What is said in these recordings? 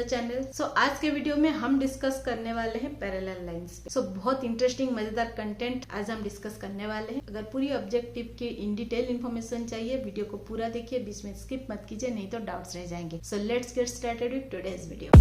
Channel. आज के video में हम डिस्कस करने वाले हैं पैरेलल लाइंस पे। बहुत इंटरेस्टिंग मजेदार कंटेंट आज हम डिस्कस करने वाले हैं। अगर पूरी ऑब्जेक्टिव की इन डिटेल इन्फॉर्मेशन चाहिए वीडियो को पूरा देखिए, बीच में स्किप मत कीजिए नहीं तो डाउट्स रह जाएंगे। Let's get started with today's video.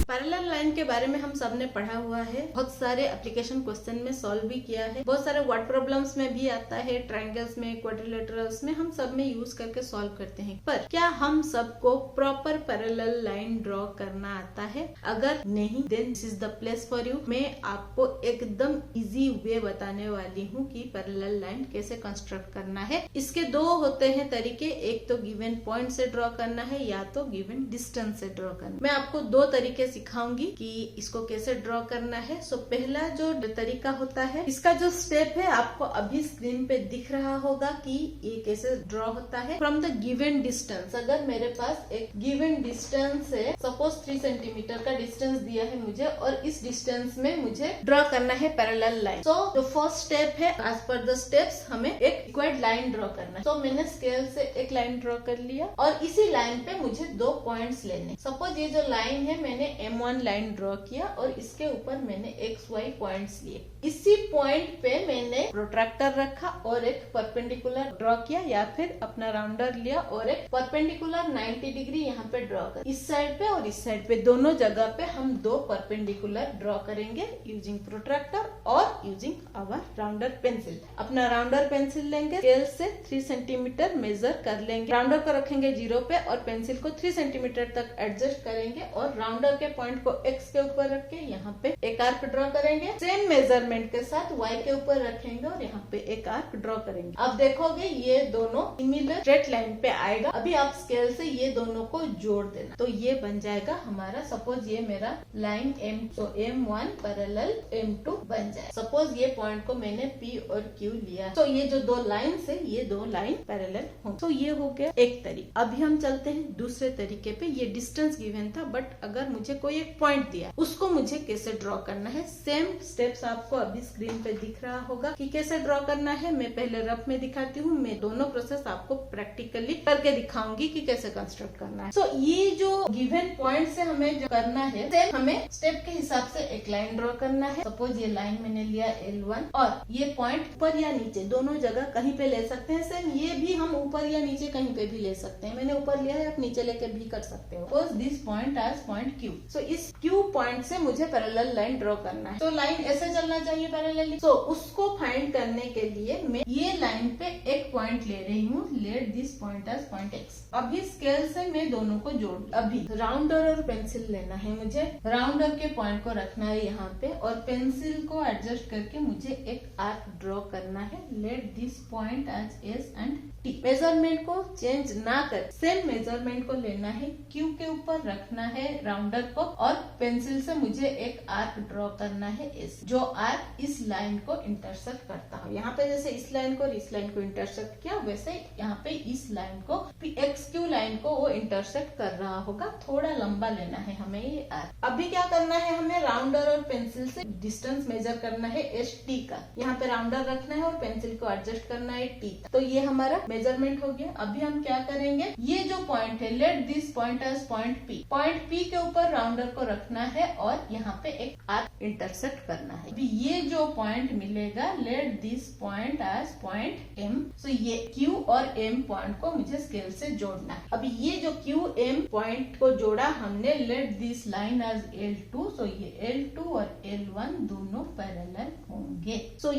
Parallel line के बारे में हम सबने पढ़ा हुआ है, बहुत सारे एप्लीकेशन क्वेश्चन में सॉल्व भी किया है, बहुत सारे वर्ड प्रॉब्लम्स में भी आता है, ट्रायंगल्स में, क्वाड्रिलेटरल्स में हम सब में यूज करके सॉल्व करते हैं। पर क्या हम सबको प्रॉपर पैरेलल लाइन ड्रॉ करना आता है? अगर नहीं then this is the place for you. मैं आपको एकदम इजी वे बताने वाली हूँ कि पैरेलल लाइन कैसे कंस्ट्रक्ट करना है। इसके दो होते हैं तरीके, एक तो गिवन पॉइंट से ड्रॉ करना है या तो गिवन डिस्टेंस से ड्रॉ करना। मैं आपको दो तरीके सिखाऊंगी कि इसको कैसे ड्रॉ करना है। पहला जो तरीका होता है, इसका जो स्टेप है आपको अभी स्क्रीन पे दिख रहा होगा कि ये कैसे ड्रॉ होता है। फ्रॉम द गिवन डिस्टेंस, अगर मेरे पास एक गिवन डिस्टेंस है, सपोज 3 सेंटीमीटर का डिस्टेंस दिया है मुझे और इस डिस्टेंस में मुझे ड्रॉ करना है पैरेलल लाइन। जो फर्स्ट स्टेप है, एज पर द स्टेप्स हमें एक इक्वल लाइन ड्रॉ करना है। मैंने स्केल से एक लाइन ड्रॉ कर लिया और इसी लाइन पे मुझे 2 पॉइंट्स लेने। सपोज ये जो लाइन है मैंने M1 लाइन ड्रॉ किया और इसके ऊपर मैंने XY पॉइंट्स लिए। इसी पॉइंट पे मैंने प्रोट्रैक्टर रखा और एक परपेंडिकुलर ड्रॉ किया, या फिर अपना राउंडर लिया और एक परपेंडिकुलर 90 डिग्री यहाँ पे ड्रॉ कर। इस साइड पे और इस साइड पे दोनों जगह पे हम 2 परपेंडिकुलर ड्रॉ करेंगे यूजिंग प्रोट्रैक्टर और यूजिंग आवर राउंडर पेंसिल। अपना राउंडर पेंसिल लेंगे, स्केल से 3 सेंटीमीटर मेजर कर लेंगे, राउंडर को रखेंगे 0 पे और पेंसिल को 3 सेंटीमीटर तक एडजस्ट करेंगे और राउंडर के पॉइंट को X के ऊपर रख के यहाँ पे एक आर्क ड्रॉ करेंगे। सेम मेजरमेंट के साथ Y के ऊपर रखेंगे और यहाँ पे एक आर्क ड्रॉ करेंगे। अब देखोगे ये दोनों सिमिलर स्ट्रेट लाइन पे आएगा। अभी आप स्केल से ये दोनों को जोड़ देना, तो ये बन जाएगा हमारा, सपोज ये मेरा लाइन M, तो M1 पैरेलल M2 बन जाए। सपोज ये पॉइंट को मैंने P और Q लिया, तो ये जो 2 लाइन है ये 2 लाइन पैरेलल होंगे। तो ये हो गया एक तरीका। अभी हम चलते हैं दूसरे तरीके पे। ये डिस्टेंस गिवन था, बट अगर मुझे कोई एक पॉइंट दिया, उसको मुझे कैसे ड्रॉ करना है। सेम स्टेप्स आपको अभी स्क्रीन पे दिख रहा होगा कि कैसे ड्रॉ करना है। मैं पहले रफ में दिखाती हूँ, मैं दोनों प्रोसेस आपको प्रैक्टिकली करके दिखाऊंगी कि कैसे कंस्ट्रक्ट करना है। ये जो गिवन पॉइंट से हमें जो करना है, सेम हमें स्टेप के हिसाब से एक लाइन ड्रॉ करना है। सपोज ये लाइन मैंने लिया L1 और ये पॉइंट ऊपर या नीचे दोनों जगह कहीं पे ले सकते हैं। सेम ये भी हम ऊपर या नीचे कहीं पे भी ले सकते हैं। मैंने ऊपर लिया है, आप नीचे लेके भी कर सकते हो। Suppose this point as point Q। इस Q पॉइंट से मुझे पैरेलल लाइन ड्रॉ करना है। लाइन ऐसे चलना चाहिए पैरेलली। उसको फाइंड करने के लिए मैं ये लाइन पे एक पॉइंट ले रही हूँ, let this point as point X। अभी स्केल से मैं दोनों को जोड़, अभी राउंडर और पेंसिल लेना है मुझे। राउंडर के पॉइंट को रखना है यहाँ पे और पेंसिल को एडजस्ट करके मुझे एक आर्क ड्रॉ करना है, let this point as S and T। Measurement को चेंज ना कर, सेम मेजरमेंट को लेना है, Q के ऊपर रखना है राउंडर को और पेंसिल से मुझे एक आर्क ड्रॉ करना है S, जो आर्क इस लाइन को इंटरसेक्ट करता है। यहाँ पे जैसे इस लाइन को और इस लाइन को इंटरसेक्ट किया, वैसे यहाँ पे इस लाइन को XQ लाइन को वो इंटरसेक्ट कर रहा होगा। थोड़ा लंबा लेना है हमें ये आर्क। अभी क्या करना है, हमें राउंडर और पेंसिल से डिस्टेंस मेजर करना है ST का। यहाँ पे राउंडर रखना है और पेंसिल को एडजस्ट करना है T। तो ये हमारा मेजरमेंट हो गया। अभी हम क्या करेंगे, ये जो पॉइंट है, let this point as point P। Point P के ऊपर राउंडर को रखना है और यहाँ पे एक आर्क इंटरसेक्ट करना है। अभी ये जो पॉइंट मिलेगा, let this point as point M। ये Q और M पॉइंट को मुझे स्केल से जोड़ना है। अभी ये जो Q M पॉइंट को जोड़ा हमने, late this line as L2। ये L2 और L1 दोनों पैरेलल होंगे।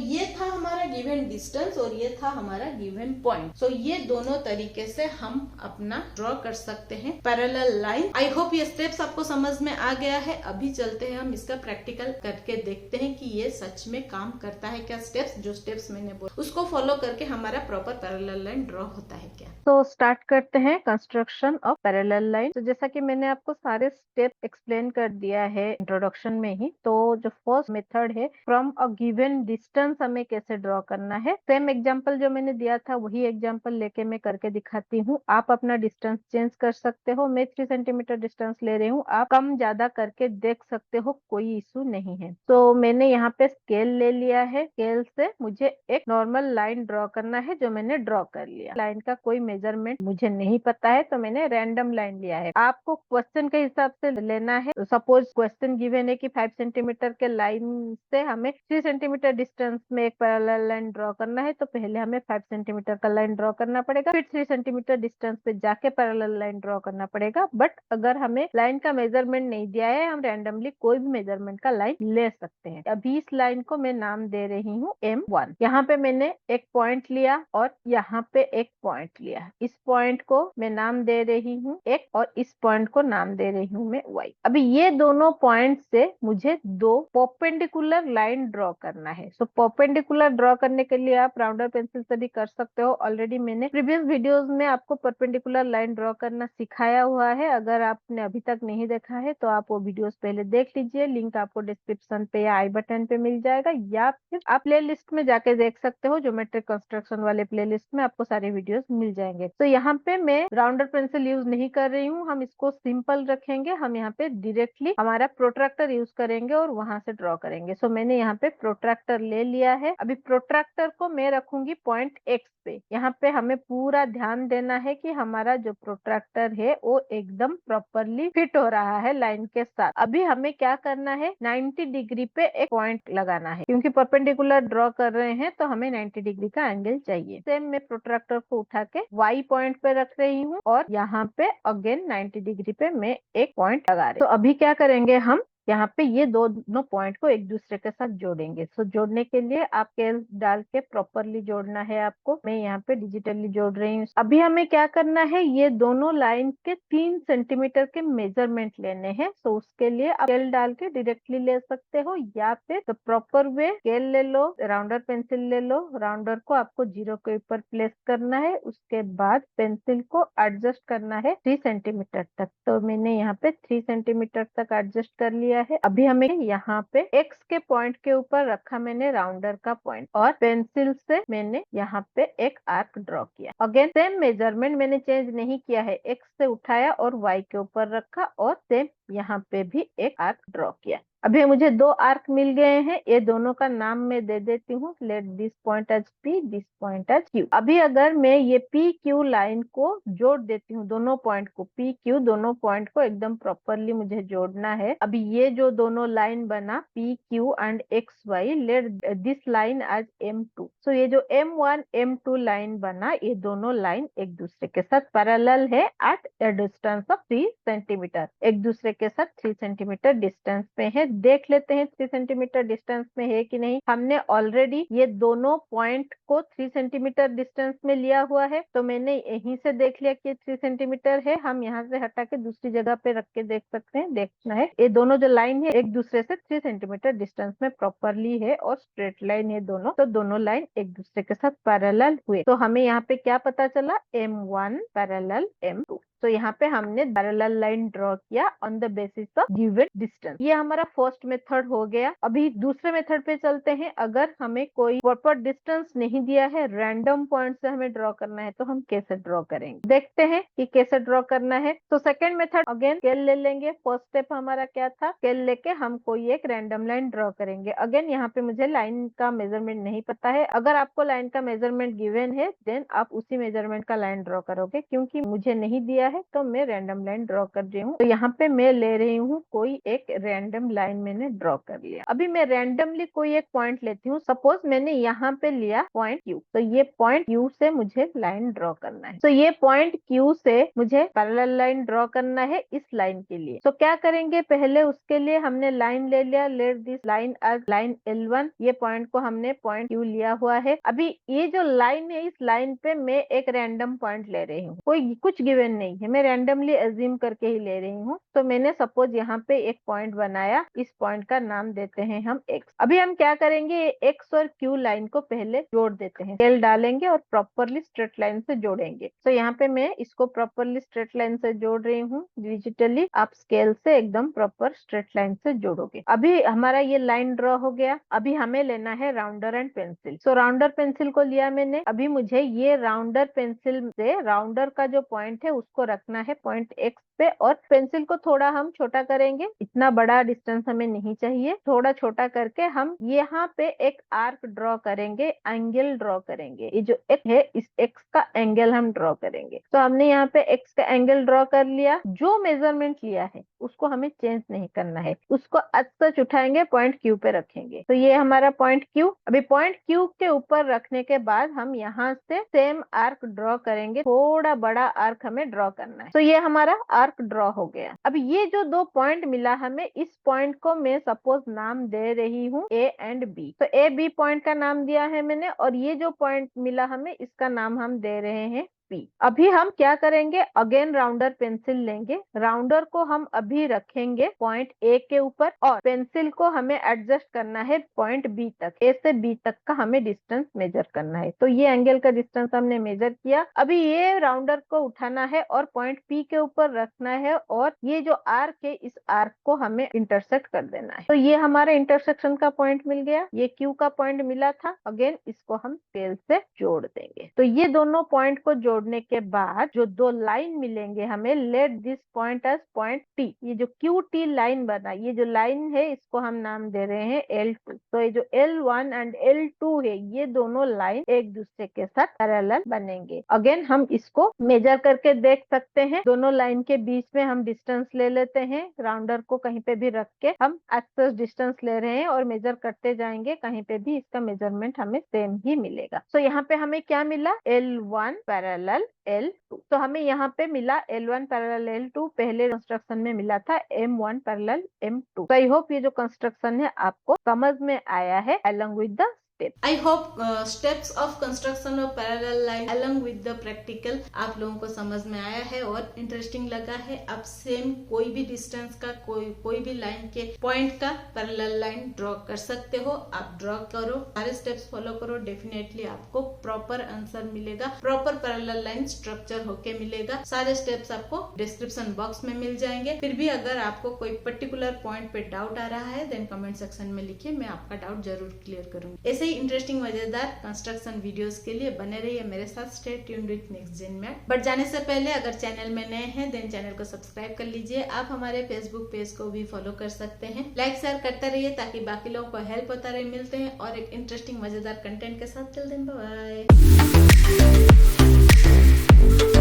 ये था हमारा गिवन डिस्टेंस और ये था हमारा गिवन पॉइंट। ये दोनों तरीके से हम अपना ड्रॉ कर सकते हैं पैरेलल लाइन। आई होप ये स्टेप्स आपको समझ में आ गया है। अभी चलते हैं हम इसका प्रैक्टिकल करके देखते हैं कि ये सच में काम करता है क्या। जो स्टेप्स मैंने बोला उसको फॉलो करके हमारा प्रॉपर पैरेलल लाइन ड्रॉ होता है क्या। स्टार्ट करते हैं कंस्ट्रक्शन ऑफ पैरेलल लाइन। जैसा कि मैंने आपको सारे स्टेप एक्सप्लेन कर दिया है इंट्रोडक्शन में ही। जो फर्स्ट मेथड है, फ्रॉम अ गिवन डिस्टेंस हमें कैसे ड्रॉ करना है। सेम एग्जांपल जो मैंने दिया था वही एग्जांपल लेके मैं करके दिखाती हूँ। आप अपना डिस्टेंस चेंज कर सकते हो। मैं 3 सेंटीमीटर डिस्टेंस ले रही हूँ, आप कम कम ज्यादा करके देख सकते हो, कोई इशू नहीं है। तो मैंने यहाँ पे स्केल ले लिया है, स्केल से मुझे एक नॉर्मल लाइन ड्रॉ करना है, जो मैंने ड्रॉ कर लिया। लाइन का कोई मेजरमेंट मुझे नहीं पता है, तो मैंने रैंडम लाइन लिया है। आपको क्वेश्चन के हिसाब से लेना है। सपोज क्वेश्चन गिवन है कि 5 सेंटीमीटर के लाइन से हमें 3 सेंटीमीटर डिस्टेंस में एक पैरेलल लाइन ड्रॉ करना है, तो पहले हमें 5 सेंटीमीटर का लाइन ड्रॉ करना पड़ेगा, फिर 3 सेंटीमीटर डिस्टेंस पे जाके पैरेलल लाइन ड्रॉ करना पड़ेगा। बट अगर हमें लाइन का मेजरमेंट नहीं दिया है, हम रैंडमली कोई भी मेजरमेंट का लाइन ले सकते हैं। अभी इस लाइन को मैं नाम दे रही हूँ M1। यहाँ पे मैंने एक पॉइंट लिया और यहाँ पे एक पॉइंट लिया। इस पॉइंट को मैं नाम दे रही हूँ X और इस पॉइंट को नाम दे रही हूँ मैं Y। अभी ये दोनों पॉइंट से मुझे दो परपेंडिकुलर लाइन ड्रॉ करना है। सो परपेंडिकुलर ड्रॉ करने के लिए आप राउंडर पेंसिल से भी कर सकते हो। ऑलरेडी मैंने प्रीवियस वीडियोस में आपको परपेंडिकुलर लाइन ड्रॉ करना सिखाया हुआ है। अगर आपने अभी तक नहीं देखा है तो आप वो वीडियोस पहले देख लीजिए। लिंक आपको डिस्क्रिप्शन पे या आई बटन पे मिल जाएगा, या फिर आप प्ले लिस्ट में जाके देख सकते हो। ज्योमेट्रिक कंस्ट्रक्शन वाले प्ले लिस्ट में आपको सारे वीडियोस मिल जाएंगे। तो यहाँ पे मैं राउंडर पेंसिल यूज नहीं कर रही हूँ, हम इसको सिंपल रखेंगे। हम यहाँ पे डायरेक्टली हमारा प्रोट्रैक्टर यूज करेंगे और वहां से ड्रॉ करेंगे। सो मैंने यहाँ पे प्रोट्रैक्टर ले लिया है। अभी प्रोट्रैक्टर को मैं रखूंगी पॉइंट X पे। यहाँ पे हमें पूरा ध्यान देना है कि हमारा जो प्रोट्रैक्टर है वो एकदम प्रॉपरली फिट हो रहा है लाइन के साथ। अभी हमें क्या करना है, 90 डिग्री पे एक पॉइंट लगाना है, क्योंकि परपेंडिकुलर ड्रॉ कर रहे हैं तो हमें 90 डिग्री का एंगल चाहिए। सेम मैं प्रोट्रैक्टर को उठा के Y पॉइंट पे रख रही हूँ और यहाँ पे अगेन 90 डिग्री पे मैं एक पॉइंट लगा रही हूँ। तो अभी क्या करेंगे, हम यहाँ पे ये दोनों पॉइंट को एक दूसरे के साथ जोड़ेंगे। सो जोड़ने के लिए आप स्केल डाल के प्रॉपरली जोड़ना है आपको। मैं यहाँ पे डिजिटली जोड़ रही हूँ। अभी हमें क्या करना है, ये दोनों लाइन के 3 सेंटीमीटर के मेजरमेंट लेने हैं। सो उसके लिए आप स्केल डाल के डायरेक्टली ले सकते हो, या फिर द प्रॉपर वे स्केल ले लो, राउंडर पेंसिल ले लो। राउंडर को आपको 0 के ऊपर प्लेस करना है, उसके बाद पेंसिल को एडजस्ट करना है 3 सेंटीमीटर तक। तो मैंने यहाँ पे 3 सेंटीमीटर तक एडजस्ट कर लिया है। अभी हमें यहाँ पे X के पॉइंट के ऊपर रखा मैंने राउंडर का पॉइंट, और पेंसिल से मैंने यहाँ पे एक आर्क ड्रॉ किया। अगेन सेम मेजरमेंट मैंने चेंज नहीं किया है, X से उठाया और Y के ऊपर रखा और सेम यहाँ पे भी एक आर्क ड्रॉ किया। अभी मुझे 2 आर्क मिल गए हैं। ये दोनों का नाम मैं दे देती हूँ। Let this point as P, this point as Q। अभी अगर मैं ये PQ लाइन को जोड़ देती हूँ, दोनों पॉइंट को PQ, दोनों पॉइंट को एकदम प्रॉपरली मुझे जोड़ना है। अभी ये जो दोनों लाइन बना PQ and XY, let this line as M2। So ये जो M1 M2 लाइन बना, ये दोनों लाइन एक दूसरे के साथ पैरेलल है at a distance of 3 centimetre. एक दूसरे के साथ 3 सेंटीमीटर डिस्टेंस पे है। देख लेते हैं 3 सेंटीमीटर डिस्टेंस में है कि नहीं। हमने ऑलरेडी ये दोनों पॉइंट को 3 सेंटीमीटर डिस्टेंस में लिया हुआ है, तो मैंने यहीं से देख लिया कि 3 सेंटीमीटर है। हम यहाँ से हटा के दूसरी जगह पे रख के देख सकते हैं। देखना है ये दोनों जो लाइन है एक दूसरे से 3 सेंटीमीटर डिस्टेंस में प्रॉपरली है और स्ट्रेट लाइन है दोनों। तो दोनों लाइन एक दूसरे के साथ पैरेलल हुए। तो हमें यहाँ पे क्या पता चला, M1 पैरेलल M2। तो यहाँ पे हमने पैरेलल लाइन ड्रॉ किया on the basis of given distance. ये हमारा फर्स्ट मेथड हो गया। अभी दूसरे मेथड पे चलते हैं। अगर हमें कोई प्रॉपर डिस्टेंस नहीं दिया है, रैंडम पॉइंट से हमें ड्रॉ करना है, तो हम कैसे ड्रॉ करेंगे, देखते हैं कि कैसे ड्रॉ करना है। तो सेकेंड मेथड, अगेन स्केल ले लेंगे। फर्स्ट स्टेप हमारा क्या था, स्केल लेके हम कोई एक रैंडम लाइन ड्रॉ करेंगे। अगेन यहाँ पे मुझे लाइन का मेजरमेंट नहीं पता है। अगर आपको लाइन का मेजरमेंट गिवन है, देन आप उसी मेजरमेंट का लाइन ड्रॉ करोगे। क्योंकि मुझे नहीं दिया है तो मैं रैंडम लाइन ड्रॉ कर रही हूँ। तो यहाँ पे मैं ले रही हूँ कोई एक रैंडम लाइन, मैंने ड्रॉ कर लिया। अभी मैं रैंडमली कोई एक पॉइंट लेती हूँ। सपोज मैंने यहाँ पे लिया पॉइंट Q। तो ये पॉइंट Q से मुझे लाइन ड्रॉ करना है। तो ये पॉइंट Q से मुझे पैरेलल लाइन ड्रॉ करना है इस लाइन के लिए। तो क्या करेंगे, पहले उसके लिए हमने लाइन ले लिया। Let this line as line L1। ये पॉइंट को हमने पॉइंट Q लिया हुआ है। अभी ये जो लाइन है, इस लाइन पे मैं एक रैंडम पॉइंट ले रही हूँ। कोई कुछ गिवन नहीं है, मैं रैंडमली एज्यूम करके ही ले रही हूँ। तो मैंने सपोज यहाँ पे एक पॉइंट बनाया। इस पॉइंट का नाम देते हैं हम X। अभी हम क्या करेंगे, X और Q लाइन को पहले जोड़ देते हैं। स्केल डालेंगे और प्रॉपरली स्ट्रेट लाइन से जोड़ेंगे। तो यहाँ पे मैं इसको प्रॉपरली स्ट्रेट लाइन से जोड़ रही हूँ डिजिटली। आप स्केल से एकदम प्रॉपर स्ट्रेट लाइन से जोड़ोगे। अभी हमारा ये लाइन ड्रॉ हो गया। अभी हमें लेना है rounder and pencil. So rounder pencil को लिया मैंने। अभी मुझे ये राउंडर पेंसिल से राउंडर का जो पॉइंट है उसको रखना है पॉइंट X पे, और पेंसिल को थोड़ा हम छोटा करेंगे, इतना बड़ा डिस्टेंस हमें नहीं चाहिए, थोड़ा छोटा करके हम यहाँ पे एक आर्क ड्रॉ करेंगे, एंगल ड्रॉ करेंगे। ये जो एक्स है इस एक्स का एंगल हम ड्रॉ करेंगे। तो हमने यहाँ पे एक्स का एंगल ड्रॉ कर लिया। जो मेजरमेंट लिया है उसको हमें चेंज नहीं करना है, उसको आज सच उठाएंगे, पॉइंट क्यू पे रखेंगे। तो ये हमारा पॉइंट क्यू। अभी पॉइंट क्यू के ऊपर रखने के बाद हम यहाँ से सेम आर्क ड्रॉ करेंगे, थोड़ा बड़ा आर्क हमें ड्रॉ करना है। तो ये हमारा आर्क ड्रॉ हो गया। अब ये जो दो पॉइंट मिला हमें, इस पॉइंट को मैं सपोज नाम दे रही हूँ ए एंड बी। तो ए बी पॉइंट का नाम दिया है मैंने, और ये जो पॉइंट मिला हमें इसका नाम हम दे रहे हैं P। अभी हम क्या करेंगे, अगेन राउंडर पेंसिल लेंगे, राउंडर को हम अभी रखेंगे पॉइंट ए के ऊपर, और पेंसिल को हमें एडजस्ट करना है पॉइंट बी तक। ए से बी तक का हमें डिस्टेंस मेजर करना है। तो ये एंगल का डिस्टेंस हमने मेजर किया। अभी ये राउंडर को उठाना है और पॉइंट पी के ऊपर रखना है, और ये जो आर्क है इस आर्क को हमें इंटरसेक्ट कर देना है। तो ये हमारा इंटरसेक्शन का पॉइंट मिल गया। ये क्यू का पॉइंट मिला था, अगेन इसको हम स्केल से जोड़ देंगे। तो ये दोनों पॉइंट को जोड़ने के बाद जो दो लाइन मिलेंगे हमें, let this point as point T. ये जो क्यू टी लाइन बना, ये जो लाइन है इसको हम नाम दे रहे हैं L2। तो ये जो L1 एंड L2 है, ये दोनों लाइन एक दूसरे के साथ पैरेलल बनेंगे। अगेन हम इसको मेजर करके देख सकते हैं। दोनों लाइन के बीच में हम डिस्टेंस ले लेते हैं, राउंडर को कहीं पे भी रख के हम एक्सेस डिस्टेंस ले रहे हैं और मेजर करते जाएंगे, कहीं पे भी इसका मेजरमेंट हमें सेम ही मिलेगा। तो यहाँ पे हमें क्या मिला, L1 पैरेलल L2। तो हमें यहाँ पे मिला L1 पैरेलल L2, पहले कंस्ट्रक्शन में मिला था M1 पैरेलल M2। तो आई होप ये जो कंस्ट्रक्शन है आपको समझ में आया है along with the step. I hope steps of construction of parallel line along with the practical आप लोगों को समझ में आया है और इंटरेस्टिंग लगा है। आप सेम कोई भी डिस्टेंस का कोई भी लाइन के पॉइंट का पैरेलल लाइन ड्रॉ कर सकते हो। आप ड्रॉ करो, सारे स्टेप्स फॉलो करो, डेफिनेटली आपको प्रॉपर आंसर मिलेगा, प्रॉपर पैरेलल लाइन स्ट्रक्चर होके मिलेगा। सारे स्टेप्स आपको डिस्क्रिप्शन बॉक्स में मिल जाएंगे। फिर भी अगर आपको कोई पर्टिकुलर पॉइंट पे डाउट आ रहा है देन कमेंट सेक्शन में लिखिए, मैं आपका डाउट जरूर क्लियर करूंगी। ऐसे ही इंटरेस्टिंग मजेदार कंस्ट्रक्शन वीडियोस के लिए बने रहिए मेरे साथ। Stay tuned with next gen math. But जाने से पहले अगर चैनल में नए हैं देन चैनल को सब्सक्राइब कर लीजिए। आप हमारे फेसबुक पेज को भी फॉलो कर सकते हैं। लाइक शेयर करते रहिए ताकि बाकी लोगों को हेल्प होता रहे। मिलते हैं और एक इंटरेस्टिंग मजेदार कंटेंट के साथ। Till then bye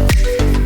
bye.